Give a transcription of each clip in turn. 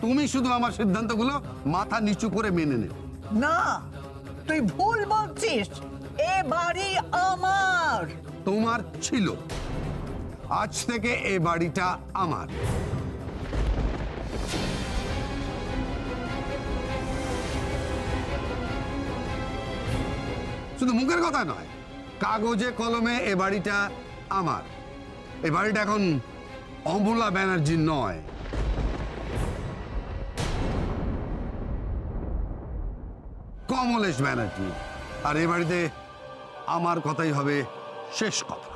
তুমি শুধু আমার সিদ্ধান্তগুলো মাথা নিচু করে মেনে নেও। না, তুই ভুল বলছিস। এ বাড়ি আমার। তোমার ছিল, আজ থেকে এ বাড়িটা আমার। শুধু মুখের কথা নয়, কাগজে কলমে এ বাড়িটা আমার। এই বাড়িটা এখন অমলা ব্যানার্জি নয়, কমলেশ ব্যানার্জি। আর এ বাড়িতে আমার কথাই হবে শেষ কথা।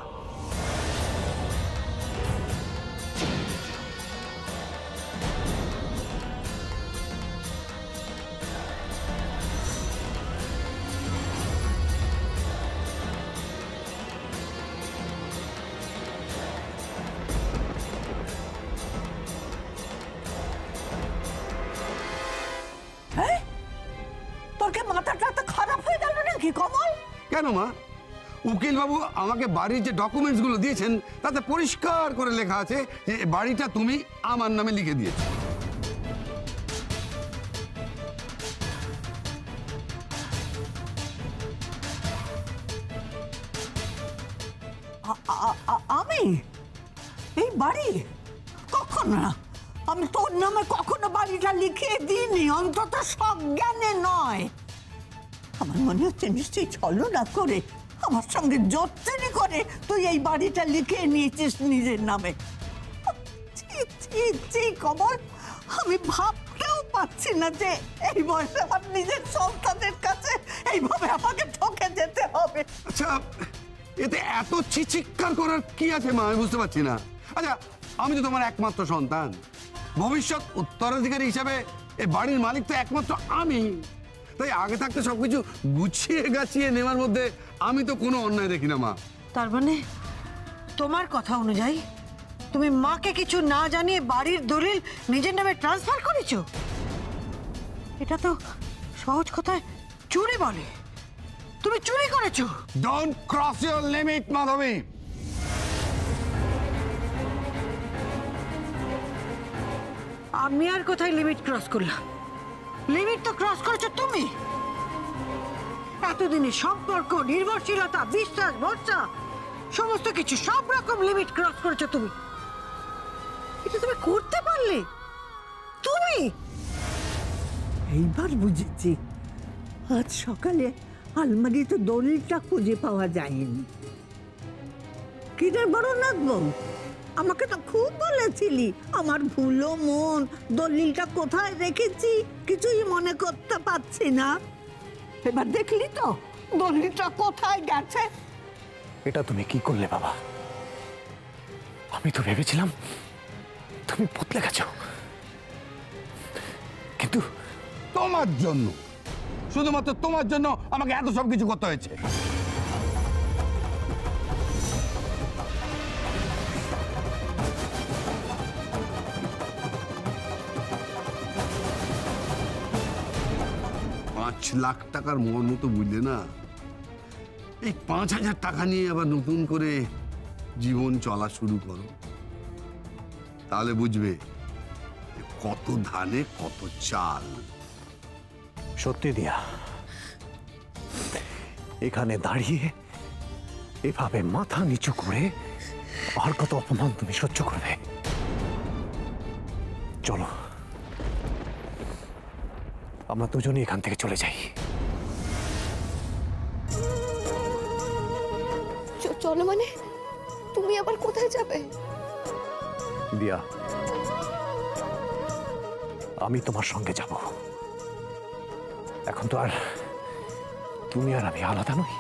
কেন মা? উকিল বাবু আমাকে বাড়ির যে ডকুমেন্টস গুলো দিয়েছেন তাতে পরিষ্কার করে লেখা আছে যে বাড়িটা তুমি আমার নামে লিখে দিয়েছো। আমি এই বাড়ি কখনো না, আমি তোর নামে কখনো বাড়িটা লিখিয়ে দিইনি, অন্তত সজ্ঞানে নয়। আমার মনে হচ্ছে নিশ্চয়ই ছলনা করে আমার সঙ্গে জোচ্চুরি করে তুই এই বাড়িটা লিখে নিয়েছিস নিজের নামে। কমল, আমি ভাবতেও পারছি না যে এই বয়সে আমার নিজের সন্তানের কাছে এইভাবে আমাকে ঠকে যেতে হবে। আচ্ছা, এতে এত চিৎকার করার কি আছে মা? আমি বুঝতে পারছি না। আচ্ছা, আমি তো তোমার একমাত্র সন্তান, ভবিষ্যৎ উত্তরাধিকারী হিসাবে এই বাড়ির মালিক তো একমাত্র আমি। তাই আগে থাকতে সবকিছু গুছিয়ে গাছিয়ে নেওয়ার মধ্যে আমি তো কোনো অন্যায় দেখি না মা। তার মানে তোমার কথা অনুযায়ী তুমি মাকে কিছু না জানিয়ে বাড়ির দলিল নিজের নামে ট্রান্সফার করেছো? এটা তো সহজ কথায় চুরি বলে। তুমি চুরি করেছো। ডোন্ট ক্রস ইওর লিমিট মাধবী। আমি আর কোথায় লিমিট ক্রস করলাম? লিমিট তো ক্রস করেছো তুমি। এতদিনের সম্পর্ক, নির্ভরশীলতা, বিশ্বাস, ভরসা, সমস্ত কিছু, সব রকম লিমিট ক্রস করেছো তুমি। এটা তুমি করতে পারলে? তুমি? এইবার বুঝেছি। আজ সকালে আলমারিতে দলিলটা খুঁজে পাওয়া যায়নি। কি রে বড়নাথ বউ, আমাকে তো খুব বলেছিলি আমার ভুলো মন, দলিলটা কোথায় রেখেছি কিছুই মনে করতে পারছি না। এবার দেখলি তো দলিলটা কোথায় গেছে। এটা তুমি কি করলে বাবা? আমি তো ভেবেছিলাম তুমি বদলে গেছো, কিন্তু তোমার জন্য, শুধুমাত্র তোমার জন্য আমাকে এত সব কিছু করতে হয়েছে। 5 লাখ টাকার মর্ম তো বুঝলে না। এই 5,000 টাকা নিয়ে আবার নতুন করে জীবন চলা শুরু করো, তাহলে বুঝবে কত ধানে কত চাল। সত্যি দিয়া, এখানে দাঁড়িয়ে এভাবে মাথা নিচু করে আর কত অপমান তুমি সহ্য করবে? চলো আমরা দুজনে এখান থেকে চলে যাই। চলো মানে? তুমি আবার কোথায় যাবে? দিয়া, আমি তোমার সঙ্গে যাব। এখন তো আর তুমি আর আমি আলাদা নই।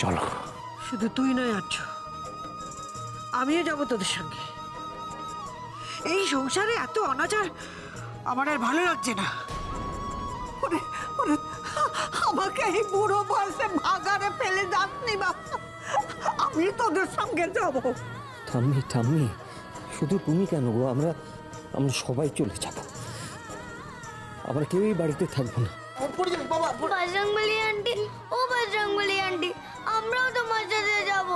চলো। শুধু তুই নয় আর্য, আমিও যাবো তোদের সঙ্গে। এই সংসারে এত অনাচার আমার আর ভালো লাগছে না। আমাকে এই বুড়ো বয়সে ভাগারে ফেলে যাসনি বাবা, আমি তোদের সঙ্গে যাব। ঠাম্মি ঠাম্মি, শুধু তুমি কেন গো, আমরা সবাই চলে যাব। আমরা কেউই বাড়িতে থাকবো না। বজরংবলী আন্টি, ও বজরংবলী আন্টি, আমরাও তোমার সাথে যাব।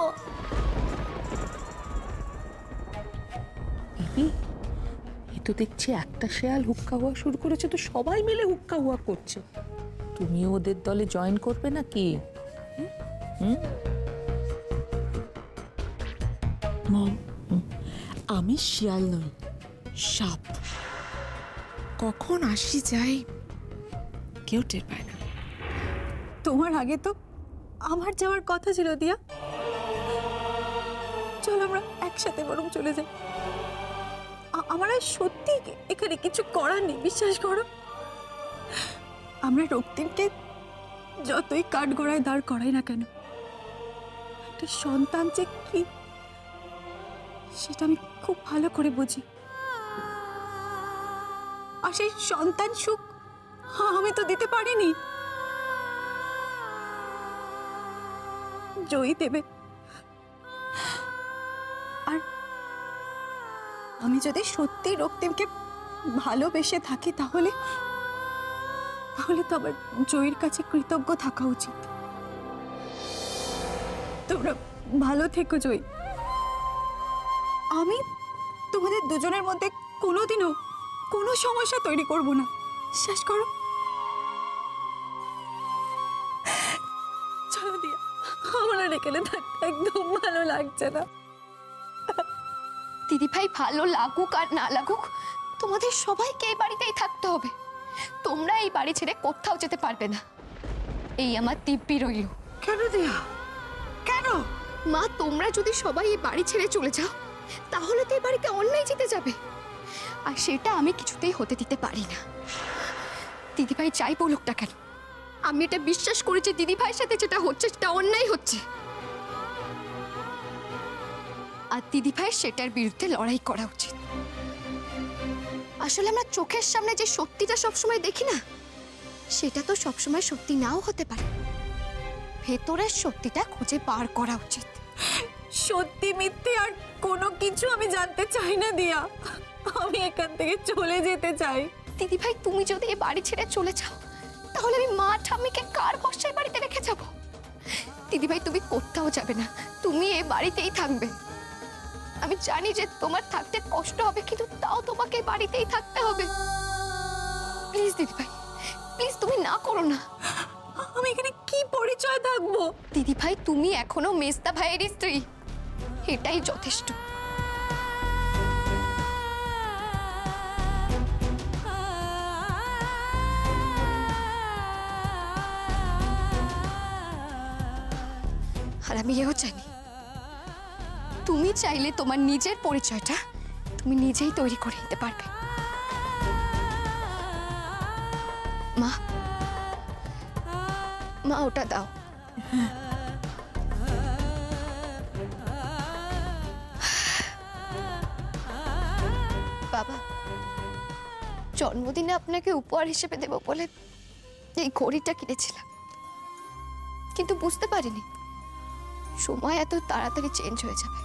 তো দেখছি একটা শেয়াল হুক্কা হওয়া শুরু করেছে, তো সবাই মিলে হুক্কা হওয়া করছে। তুমিও ওদের দলে জয়েন করবে নাকি? মম, আমি শিয়াল নই, সাপ। কখন আসি যাই কেউ টের পায় না। তোমার আগে তো আমার যাওয়ার কথা ছিল দিয়া। চলো আমরা একসাথে বরং চলে যাই। আমার আর সত্যি এখানে কিছু করার নেই, বিশ্বাস করো। আমরা রক্তিমকে যতই কাঠগড়ায় দাঁড় করাই না কেন, একটা সন্তান যে কি সেটা আমি খুব ভালো করে বুঝি। আর সেই সন্তান সুখ আমি তো দিতে পারিনি, জয়ী দেবে। আর আমি যদি সত্যি রক্তিমকে ভালোবেসে থাকি তাহলে তো আমার জয়ীর কাছে কৃতজ্ঞ থাকা উচিত। তোমরা ভালো থেকো জয়ী। আমি তোমাদের দুজনের মধ্যে কোনোদিনও কোনো সমস্যা তৈরি করব না, বিশ্বাস করো। চলো দিয়া, আমার আর এখানে থাকতে একদম ভালো লাগছে না। দিদি ভাই ভালো লাগুক আর না লাগুক, তোমাদের সবাইকে এই বাড়িতেই থাকতে হবে। তোমরা এই বাড়ি ছেড়ে কোথাও যেতে পারবে না, এই আমার দিব্যি রইল। কেন দিয়া, কেন? মা, তোমরা যদি সবাই এই বাড়ি ছেড়ে চলে যাও তাহলে তো এই বাড়িতে অন্যায় জিতে যাবে, আর সেটা আমি কিছুতেই হতে দিতে পারি না। দিদিভাই যাই বলুক না কেন, আমি এটা বিশ্বাস করি যে দিদিভাইয়ের সাথে যেটা হচ্ছে সেটা অন্যায় হচ্ছে, আর দিদিভাইয়ের সেটার বিরুদ্ধে লড়াই করা উচিত। আসলে আমরা চোখের সামনে যে সত্যিটা সবসময় দেখি না, সেটা তো সবসময় সত্যি নাও হতে পারে। ভেতরের সত্যিটা খুঁজে বার করা উচিত। সত্যি মিথ্যে আর কোনো কিছু আমি জানতে চাই না দিয়া, আমি এখান থেকে চলে যেতে চাই। দিদিভাই, তুমি যদি এই বাড়ি ছেড়ে চলে যাও তাহলে আমি মা ঠাম্মিকে কার ভরসায় বাড়িতে রেখে যাব? দিদিভাই, তুমি কোথাও যাবে না, তুমি এই বাড়িতেই থাকবে। আমি জানি যে তোমার থাকতে কষ্ট হবে, কিন্তু তাও তোমাকে বাড়িতেই থাকতে হবে। প্লিজ দিদিভাই, প্লিজ, তুমি না করো না। আমি এখানে কি পরিচয় থাকবো? দিদিভাই, তুমি এখনো মেজদা ভাইয়েরই স্ত্রী, এটাই যথেষ্ট। আর আমি এও জানি, তুমি চাইলে তোমার নিজের পরিচয়টা তুমি নিজেই তৈরি করে নিতে পারবে। মা, মা ওটা দাও। বাবা, জন্মদিনে আপনাকে উপহার হিসেবে দেব বলে এই ঘড়িটা কিনেছিলাম, কিন্তু বুঝতে পারিনি সময় এত তাড়াতাড়ি চেঞ্জ হয়ে যাবে।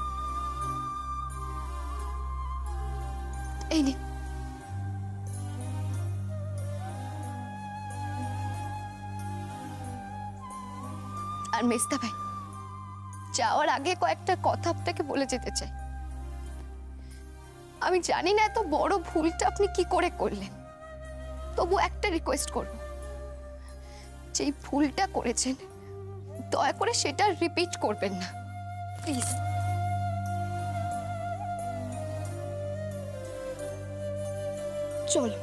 এই নিন। আর মেজদা ভাই, যাওয়ার আগে কয়েকটা কথা আপনাকে বলে যেতে চাই। আমি জানি না এত বড় ভুলটা আপনি কি করে করলেন, তবু একটা রিকোয়েস্ট করব, যেই ভুলটা করেছেন দয়া করে সেটা রিপিট করবেন না, প্লিজ। চলো।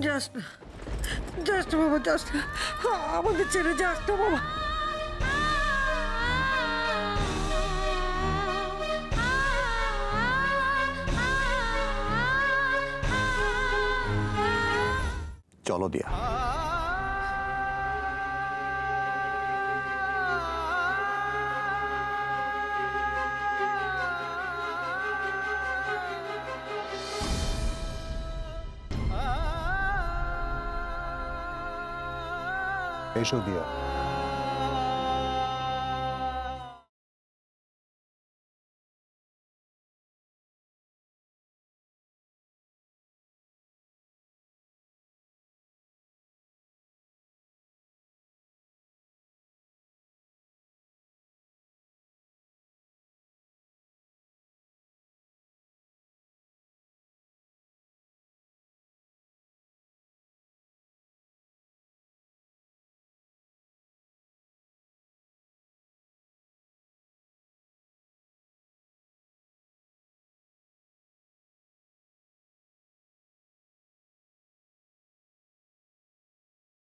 জাস্ট বাবা, জাস্ট আমাদের ছেড়ে যাস না বাবা। চলো দিয়া। এসো দিয়া।